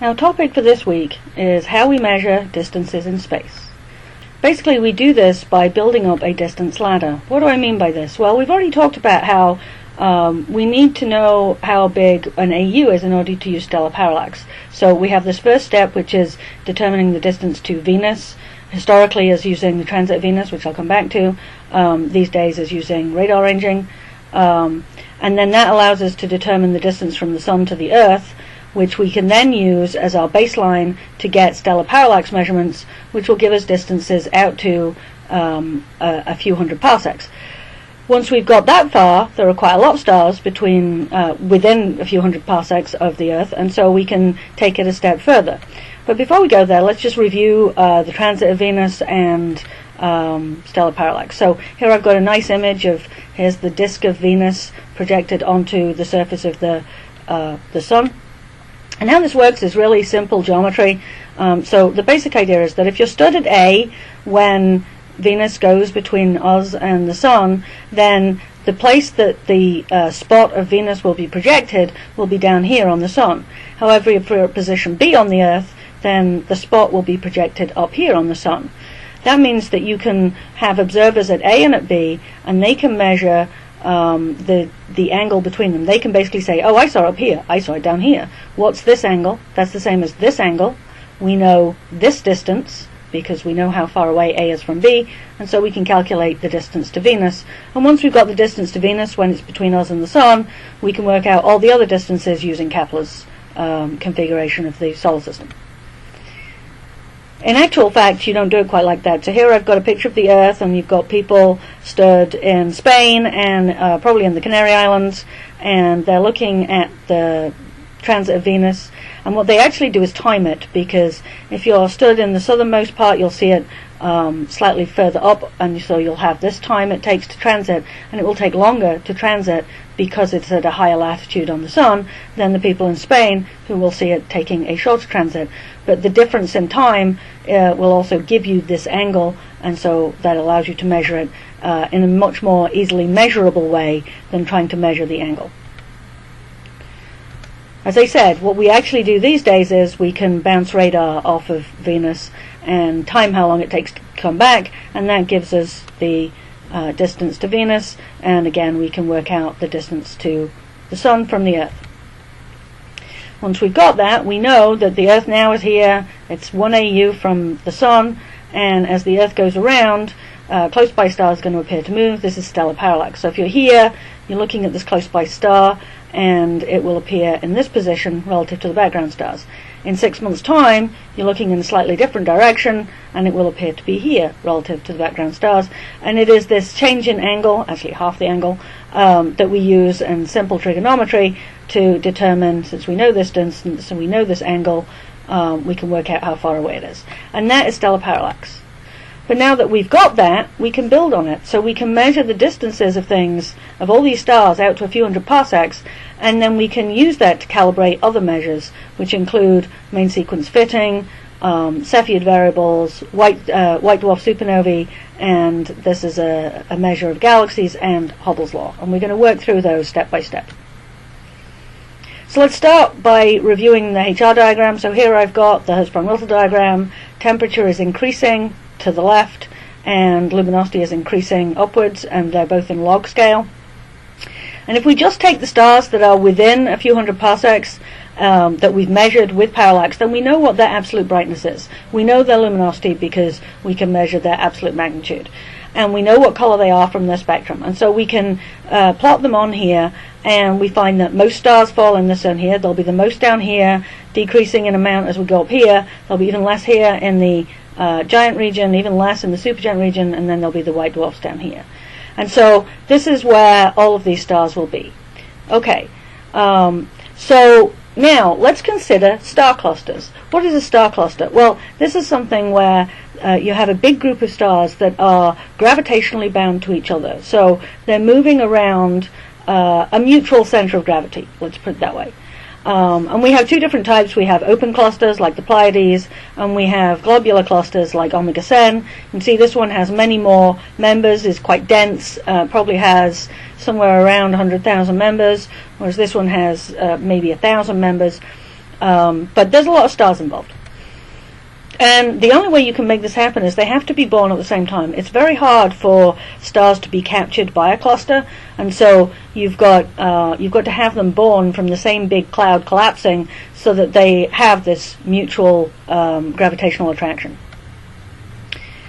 Our topic for this week is how we measure distances in space. Basically, we do this by building up a distance ladder. What do I mean by this? Well, we've already talked about how we need to know how big an AU is in order to use stellar parallax. So we have this first step, which is determining the distance to Venus. Historically is using the transit of Venus, which I'll come back to. These days is using radar ranging. And then that allows us to determine the distance from the Sun to the Earth, which we can then use as our baseline to get stellar parallax measurements, which will give us distances out to a few hundred parsecs. Once we've got that far, there are quite a lot of stars within a few hundred parsecs of the Earth, and so we can take it a step further. But before we go there, let's just review the transit of Venus and stellar parallax. So here I've got a nice image of, here's the disk of Venus projected onto the surface of the Sun. And how this works is really simple geometry. So the basic idea is that if you're stood at A when Venus goes between us and the Sun, then the place that the spot of Venus will be projected will be down here on the Sun. However, if you're at position B on the Earth, then the spot will be projected up here on the Sun. That means that you can have observers at A and at B, and they can measure the angle between them. They can basically say, oh, I saw it up here, I saw it down here. What's this angle? That's the same as this angle. We know this distance because we know how far away A is from B, and so we can calculate the distance to Venus. And once we've got the distance to Venus when it's between us and the Sun, we can work out all the other distances using Kepler's configuration of the solar system. In actual fact, you don't do it quite like that. So here I've got a picture of the Earth, and you've got people stood in Spain and probably in the Canary Islands, and they're looking at the transit of Venus. And what they actually do is time it, because if you're stood in the southernmost part, you'll see it slightly further up, and so you'll have this time it takes to transit, and it will take longer to transit because it's at a higher latitude on the Sun than the people in Spain, who will see it taking a shorter transit. But the difference in time will also give you this angle, and so that allows you to measure it in a much more easily measurable way than trying to measure the angle. As I said, what we actually do these days is we can bounce radar off of Venus and time how long it takes to come back, and that gives us the distance to Venus, and again we can work out the distance to the Sun from the Earth. Once we've got that, we know that the Earth now is here, it's 1 AU from the Sun, and as the Earth goes around, close by star is going to appear to move. This is stellar parallax. So if you're here, you're looking at this close by star, and it will appear in this position relative to the background stars. In 6 months' time, you're looking in a slightly different direction, and it will appear to be here relative to the background stars. And it is this change in angle, actually half the angle, that we use in simple trigonometry to determine, since we know this distance and we know this angle, we can work out how far away it is. And that is stellar parallax. But now that we've got that, we can build on it. So we can measure the distances of things, of all these stars, out to a few hundred parsecs, and then we can use that to calibrate other measures, which include main sequence fitting, Cepheid variables, white dwarf supernovae, and this is a measure of galaxies, and Hubble's law. And we're going to work through those step by step. So let's start by reviewing the HR diagram. So here I've got the Hertzsprung-Russell diagram. Temperature is increasing to the left, and luminosity is increasing upwards, and they're both in log scale. And if we just take the stars that are within a few hundred parsecs that we've measured with parallax, then we know what their absolute brightness is. We know their luminosity because we can measure their absolute magnitude. And we know what color they are from their spectrum. And so we can plot them on here, and we find that most stars fall in this zone here. There'll be the most down here, decreasing in amount as we go up here. There'll be even less here in the giant region, even less in the supergiant region, and then there'll be the white dwarfs down here. And so this is where all of these stars will be. Okay, so now let's consider star clusters. What is a star cluster? Well, this is something where you have a big group of stars that are gravitationally bound to each other. So they're moving around a mutual center of gravity, let's put it that way. And we have two different types. We have open clusters like the Pleiades, and we have globular clusters like Omega Cen. You can see this one has many more members, is quite dense, probably has somewhere around 100,000 members, whereas this one has maybe 1,000 members. But there's a lot of stars involved. And the only way you can make this happen is they have to be born at the same time. It's very hard for stars to be captured by a cluster, and so you've got to have them born from the same big cloud collapsing so that they have this mutual gravitational attraction.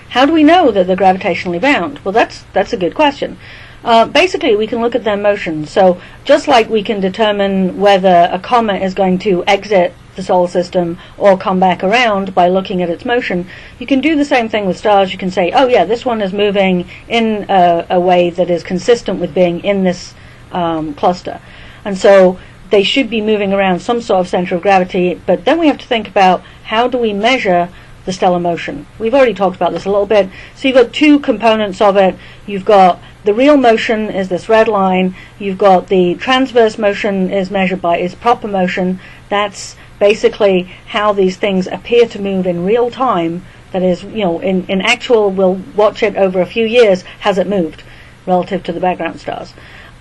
How do we know that they're gravitationally bound? Well, that's a good question. Basically, we can look at their motion. So just like we can determine whether a comet is going to exit the solar system or come back around by looking at its motion, you can do the same thing with stars. You can say, oh yeah, this one is moving in a way that is consistent with being in this cluster. And so they should be moving around some sort of center of gravity, but then we have to think about how do we measure the stellar motion. We've already talked about this a little bit. So you've got two components of it. You've got the real motion is this red line. You've got the transverse motion is measured by its proper motion. That's basically how these things appear to move in real time. That is, in actual, we'll watch it over a few years, has it moved relative to the background stars.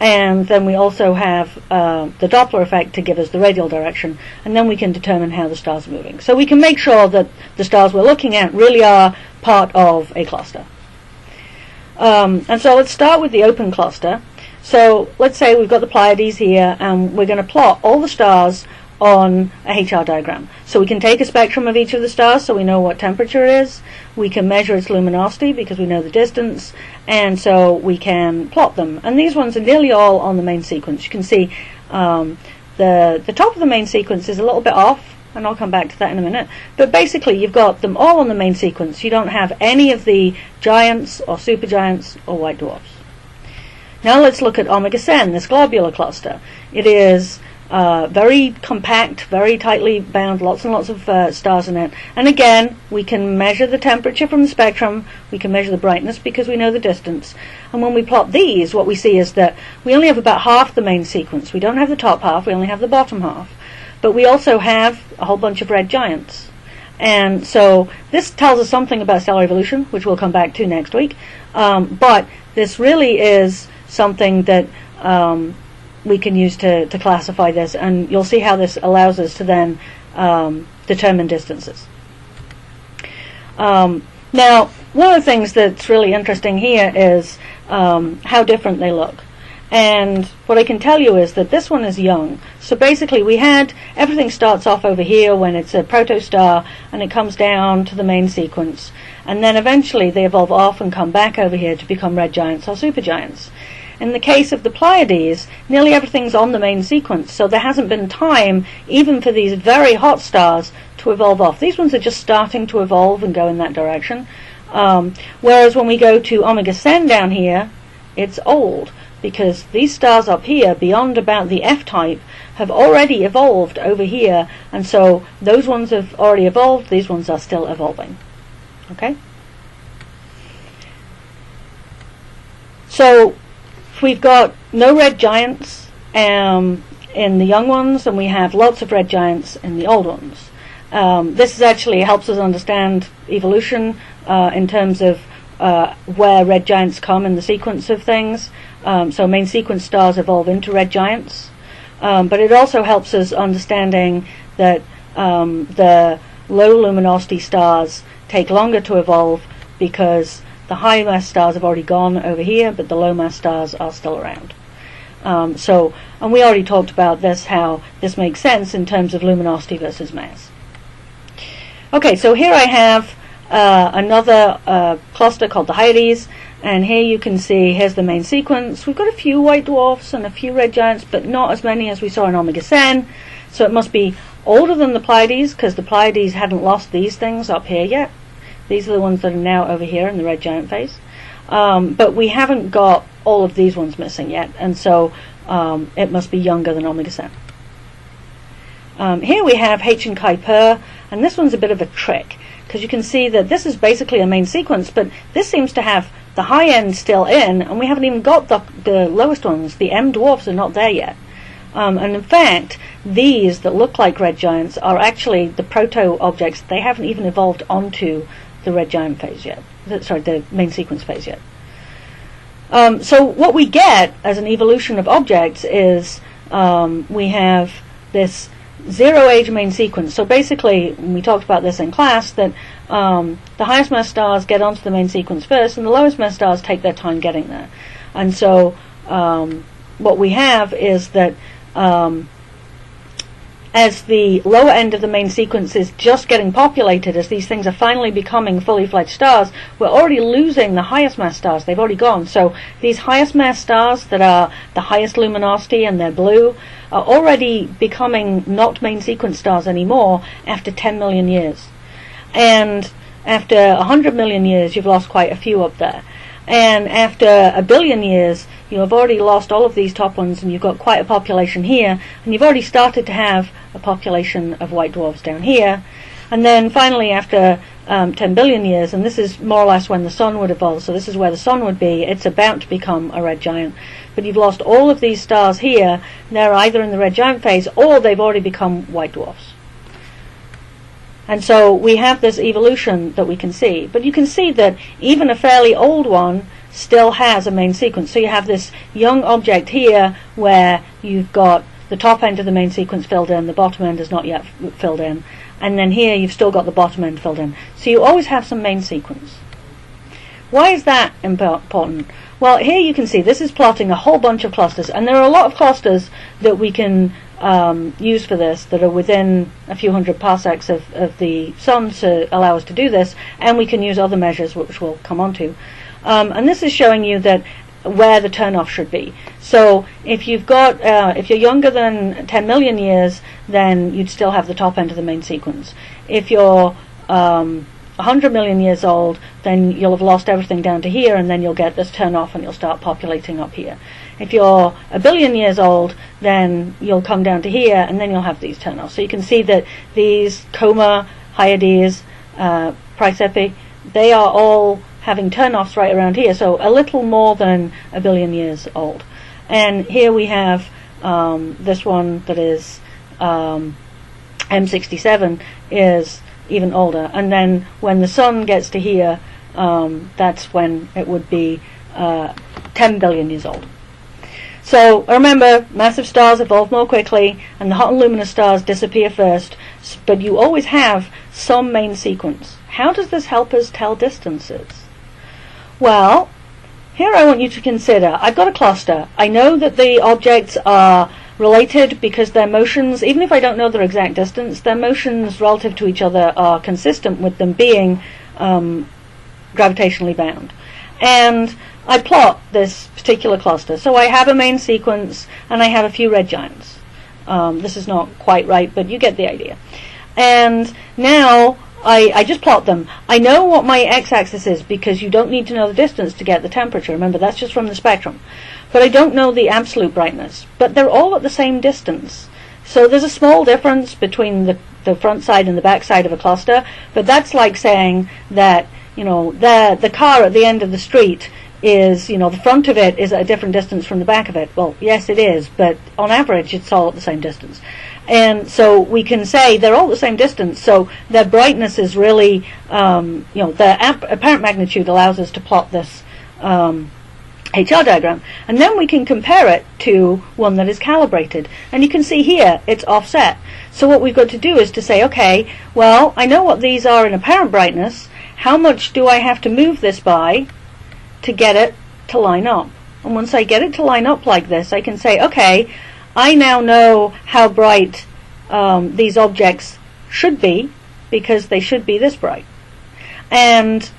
And then we also have the Doppler effect to give us the radial direction, and then we can determine how the stars are moving. So we can make sure that the stars we're looking at really are part of a cluster. And so let's start with the open cluster. So let's say we've got the Pleiades here, and we're going to plot all the stars on a HR diagram. So we can take a spectrum of each of the stars so we know what temperature it is. We can measure its luminosity because we know the distance, and so we can plot them. And these ones are nearly all on the main sequence. You can see the top of the main sequence is a little bit off, and I'll come back to that in a minute. But basically you've got them all on the main sequence. You don't have any of the giants or supergiants or white dwarfs. Now let's look at Omega Cen, this globular cluster. It is very compact, very tightly bound, lots and lots of stars in it. And again, we can measure the temperature from the spectrum, we can measure the brightness because we know the distance. And when we plot these, what we see is that we only have about half the main sequence. We don't have the top half, we only have the bottom half. But we also have a whole bunch of red giants. And so this tells us something about stellar evolution, which we'll come back to next week. But this really is something that we can use to classify this, and you'll see how this allows us to then determine distances. Now, one of the things that's really interesting here is how different they look. And what I can tell you is that this one is young. So basically everything starts off over here when it's a protostar, and it comes down to the main sequence. And then eventually they evolve off and come back over here to become red giants or supergiants. In the case of the Pleiades, nearly everything's on the main sequence, so there hasn't been time even for these very hot stars to evolve off. These ones are just starting to evolve and go in that direction. Whereas when we go to Omega Cen down here, it's old, because these stars up here, beyond about the F-type, have already evolved over here, and so those ones have already evolved, these ones are still evolving. Okay? So we've got no red giants in the young ones, and we have lots of red giants in the old ones. This actually helps us understand evolution in terms of where red giants come in the sequence of things. So main sequence stars evolve into red giants. But it also helps us understanding that the low luminosity stars take longer to evolve because the high mass stars have already gone over here, but the low mass stars are still around. And we already talked about this, how this makes sense in terms of luminosity versus mass. Okay, so here I have another cluster called the Hyades, and here you can see, here's the main sequence. We've got a few white dwarfs and a few red giants, but not as many as we saw in Omega Cen, so it must be older than the Pleiades, because the Pleiades hadn't lost these things up here yet. These are the ones that are now over here in the red giant phase. But we haven't got all of these ones missing yet, and so it must be younger than Omega Cen. Here we have H and Kuiper, and this one's a bit of a trick, because you can see that this is basically a main sequence, but this seems to have the high end still in, and we haven't even got the lowest ones. The M dwarfs are not there yet. And in fact, these that look like red giants are actually the proto-objects. They haven't even evolved onto the red giant phase yet. The main sequence phase yet. So what we get as an evolution of objects is we have this zero-age main sequence. So basically, we talked about this in class, that the highest mass stars get onto the main sequence first, and the lowest mass stars take their time getting there. And so what we have is that as the lower end of the main sequence is just getting populated, as these things are finally becoming fully fledged stars, we're already losing the highest mass stars. They've already gone. So these highest mass stars that are the highest luminosity and they're blue are already becoming not main sequence stars anymore after 10 million years. And after 100 million years, you've lost quite a few up there. And after 1 billion years, you have already lost all of these top ones, and you've got quite a population here, and you've already started to have a population of white dwarfs down here. And then finally, after 10 billion years, and this is more or less when the sun would evolve, so this is where the sun would be, it's about to become a red giant. But you've lost all of these stars here, they're either in the red giant phase, or they've already become white dwarfs. And so we have this evolution that we can see. But you can see that even a fairly old one still has a main sequence. So you have this young object here where you've got the top end of the main sequence filled in, the bottom end is not yet filled in. And then here you've still got the bottom end filled in. So you always have some main sequence. Why is that important? Well, here you can see this is plotting a whole bunch of clusters. And there are a lot of clusters that we can use for this that are within a few hundred parsecs of the sun to allow us to do this, and we can use other measures which we'll come on to. And this is showing you that where the turnoff should be. So if you've got, if you're younger than 10 million years, then you'd still have the top end of the main sequence. If you're 100 million years old, then you'll have lost everything down to here, and then you'll get this turnoff and you'll start populating up here. If you're 1 billion years old, then you'll come down to here, and then you'll have these turnoffs. So you can see that these Coma, Hyades, Chrysepi, they are all having turnoffs right around here, so a little more than 1 billion years old. And here we have this one that is M67 is even older. And then when the sun gets to here, that's when it would be 10 billion years old. So remember, massive stars evolve more quickly, and the hot and luminous stars disappear first, but you always have some main sequence. How does this help us tell distances? Well, here I want you to consider, I've got a cluster. I know that the objects are related because their motions, even if I don't know their exact distance, their motions relative to each other are consistent with them being gravitationally bound. And I plot this particular cluster. So I have a main sequence, and I have a few red giants. This is not quite right, but you get the idea. And now I just plot them. I know what my x-axis is because you don't need to know the distance to get the temperature. Remember, that's just from the spectrum. But I don't know the absolute brightness. But they're all at the same distance. So there's a small difference between the front side and the back side of a cluster, but that's like saying that, you know, the car at the end of the street is, you know, the front of it is at a different distance from the back of it. Well, yes, it is, but on average it's all at the same distance. And so we can say they're all at the same distance, so their brightness is really, you know, the apparent magnitude allows us to plot this HR diagram. And then we can compare it to one that is calibrated. And you can see here, it's offset. So what we've got to do is to say, okay, well, I know what these are in apparent brightness. How much do I have to move this by to get it to line up? And once I get it to line up like this, I can say, okay, I now know how bright these objects should be, because they should be this bright. And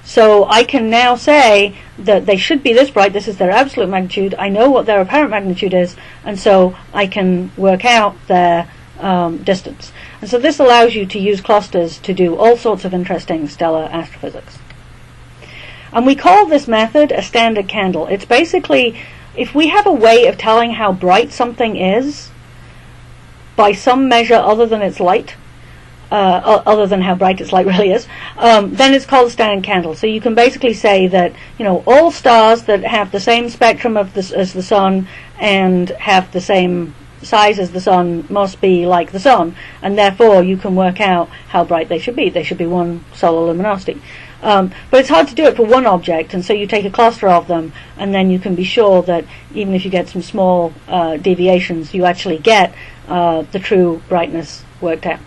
so I can now say that they should be this bright. This is their absolute magnitude. I know what their apparent magnitude is, and so I can work out their distance. And so this allows you to use clusters to do all sorts of interesting stellar astrophysics. And we call this method a standard candle. It's basically, if we have a way of telling how bright something is by some measure other than its light, other than how bright its light really is, then it's called a standard candle. So you can basically say that, you know, all stars that have the same spectrum of as the sun and have the same size as the sun must be like the sun, and therefore you can work out how bright they should be. They should be one solar luminosity. But it's hard to do it for one object, and so you take a cluster of them, and then you can be sure that even if you get some small deviations, you actually get the true brightness worked out.